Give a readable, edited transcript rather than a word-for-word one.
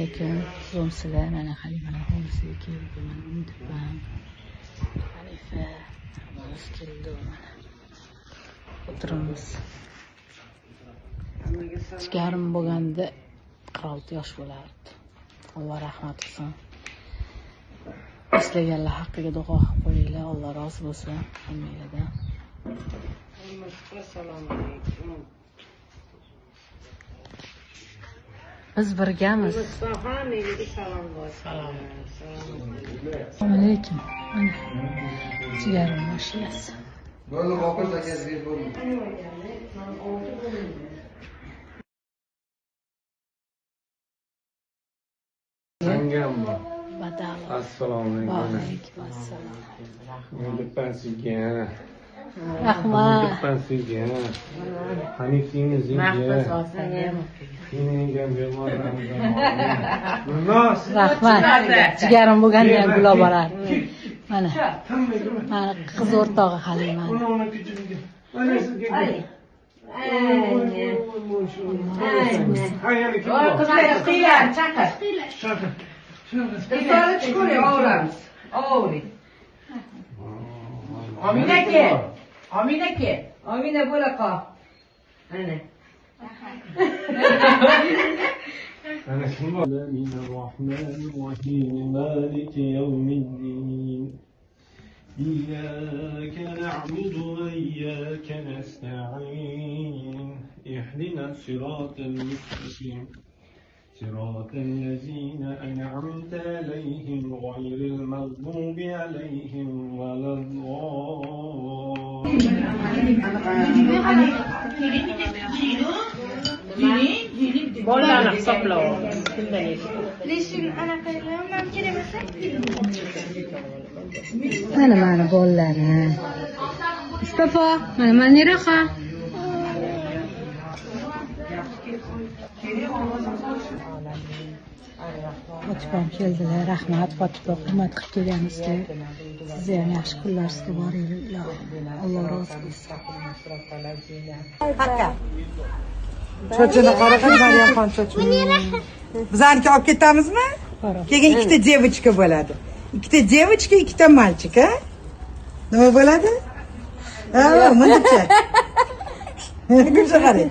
Aleyküm, sizlar mana Halimaning hovlisiga keldim. Mana unutibman. Halifa, hammamiz keldi mana. O'tiramiz. Chigarim bo'lganda 46 yosh bo'lardi. Alloh rahmat qilsin. Eslaganlar haqqiga duo qilib qo'yinglar. Alloh rozi bo'lsin hammanglardan. Assalomu alaykum. Biz birgamiz. Hammaga salom bor. Assalomu alaykum. Mana chigarim mashinasi. Böyle vakit da gezmeyi bulmuyor. Sangam Badalo. assalomu Va alaykum. alaykum assalom. Dippan sizga. Rahmat. Dippan sizga. Hanifingizga. Menga Nurnos. Rahmat. Jigarim bo'lganda ham gul olib borardi. Mana. Mana qiz o'rtog'i Halima. Mana sizga. Amina bo'la qol. Ana. أنا من الرحمن الرحيم مالك يوم الدين إياك نعبد وإياك نستعين اهدنا الصراط المستقيم صراط الذين أنعمت عليهم غير المغضوب عليهم ولا Bolani hisoblab. Lekin anaqa ham kerak bo'lsa. Mana bolalari. Mustafa, mana neraqa? Otibam keldilar. Rahmat Fotiba, hurmat qilib kelganingizga. Sizni ham yaxshi kunlaringizga boringlar. Alloh rozi bo'lsin. Cho'chini qaraqay, Maryamxon cho'chini. Bizlarniki olib ketamizmi? Keyin ikkita девочка bo'ladi. Ikkita девочка, ikkita mальчик, ha? Nima bo'ladi? Ha, buncha. Kimsa qarang.